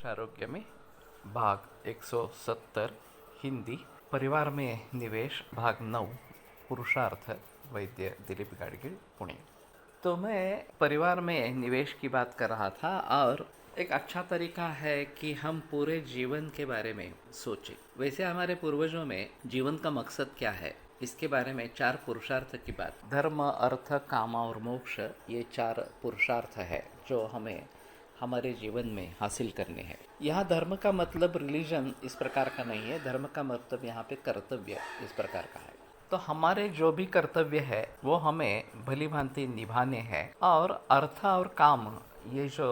विशेष आरोग्य में भाग 170 हिंदी परिवार में निवेश भाग 9 पुरुषार्थ वैद्य दिलीप गाडगीळ पुणे। तो मैं परिवार में निवेश की बात कर रहा था और एक अच्छा तरीका है कि हम पूरे जीवन के बारे में सोचें। वैसे हमारे पूर्वजों में जीवन का मकसद क्या है इसके बारे में 4 पुरुषार्थ की बात, धर्म अर्थ काम और मोक्ष, ये 4 पुरुषार्थ है जो हमें हमारे जीवन में हासिल करने हैं। यहाँ धर्म का मतलब रिलीजन इस प्रकार का नहीं है, धर्म का मतलब यहाँ पे कर्तव्य इस प्रकार का है। तो हमारे जो भी कर्तव्य है वो हमें भली भांति निभाने हैं और अर्थ और काम ये जो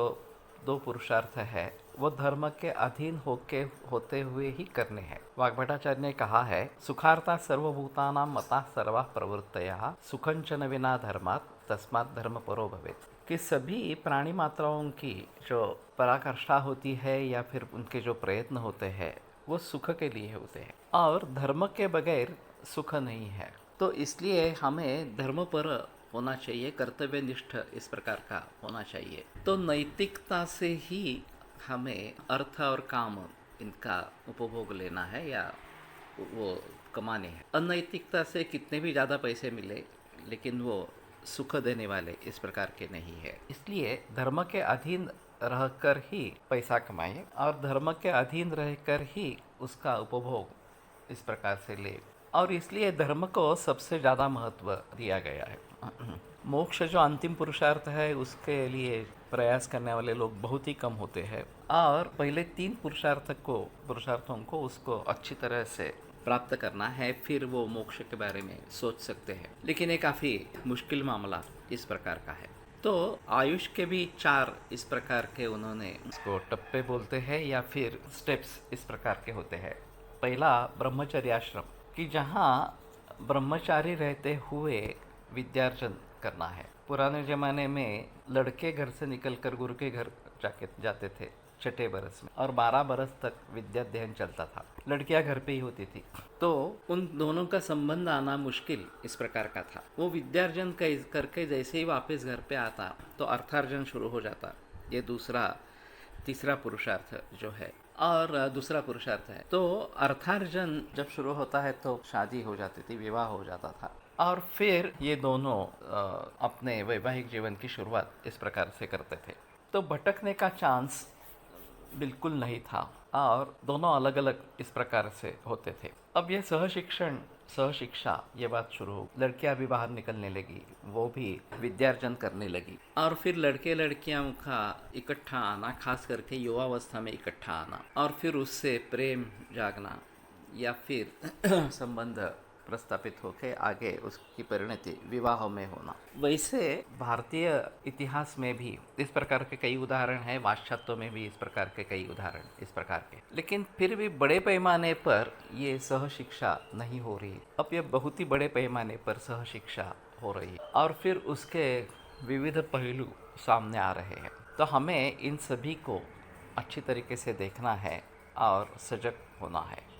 2 पुरुषार्थ है वो धर्म के अधीन होते हुए ही करने हैं। वाग्भटाचार्य ने कहा है, सुखार्था सर्वभूतानां मता सर्वा प्रवृत्तयः सुखंचन विना धर्मात् तस्मात् धर्म परो भवेत्, कि सभी प्राणी मात्राओं की जो पराकाष्ठा होती है या फिर उनके जो प्रयत्न होते हैं वो सुख के लिए होते हैं और धर्म के बगैर सुख नहीं है। तो इसलिए हमें धर्म पर होना चाहिए, कर्तव्यनिष्ठ इस प्रकार का होना चाहिए। तो नैतिकता से ही हमें अर्थ और काम इनका उपभोग लेना है या वो कमाने हैं। अनैतिकता से कितने भी ज़्यादा पैसे मिले लेकिन वो सुख देने वाले इस प्रकार के नहीं है। इसलिए धर्म के अधीन रहकर ही पैसा कमाएं और धर्म के अधीन रहकर ही उसका उपभोग इस प्रकार से ले, और इसलिए धर्म को सबसे ज़्यादा महत्व दिया गया है। मोक्ष जो अंतिम पुरुषार्थ है उसके लिए प्रयास करने वाले लोग बहुत ही कम होते हैं और पहले 3 पुरुषार्थों को उसको अच्छी तरह से प्राप्त करना है, फिर वो मोक्ष के बारे में सोच सकते हैं। लेकिन ये काफ़ी मुश्किल मामला इस प्रकार का है। तो आयुष के भी 4 इस प्रकार के उन्होंने इसको टप्पे बोलते हैं या फिर स्टेप्स इस प्रकार के होते हैं। पहला ब्रह्मचर्य आश्रम, कि जहाँ ब्रह्मचारी रहते हुए विद्यार्जन करना है। पुराने ज़माने में लड़के घर से निकलकर गुरु के घर जाते थे 6 बरस में और 12 बरस तक विद्या अध्ययन चलता था। लड़कियां घर पे ही होती थी, तो उन दोनों का संबंध आना मुश्किल इस प्रकार का था। वो विद्यार्जन करके जैसे ही वापस घर पे आता तो अर्थार्जन शुरू हो जाता। ये तीसरा पुरुषार्थ जो है और दूसरा पुरुषार्थ है। तो अर्थार्जन जब शुरू होता है तो शादी हो जाती थी, विवाह हो जाता था और फिर ये दोनों अपने वैवाहिक जीवन की शुरुआत इस प्रकार से करते थे। तो भटकने का चांस बिल्कुल नहीं था और दोनों अलग अलग इस प्रकार से होते थे। अब ये सहशिक्षा ये बात शुरू हो, लड़कियां भी बाहर निकलने लगी, वो भी विद्यार्जन करने लगी और फिर लड़के लड़कियों का इकट्ठा आना, खास करके युवावस्था में इकट्ठा आना और फिर उससे प्रेम जागना या फिर संबंध प्रस्थापित होकर आगे उसकी परिणति विवाह में होना। वैसे भारतीय इतिहास में भी इस प्रकार के कई उदाहरण हैं, वाश्चात्यों में भी इस प्रकार के कई उदाहरण इस प्रकार के, लेकिन फिर भी बड़े पैमाने पर ये सहशिक्षा नहीं हो रही। अब ये बहुत ही बड़े पैमाने पर सहशिक्षा हो रही है और फिर उसके विविध पहलू सामने आ रहे हैं। तो हमें इन सभी को अच्छी तरीके से देखना है और सजग होना है।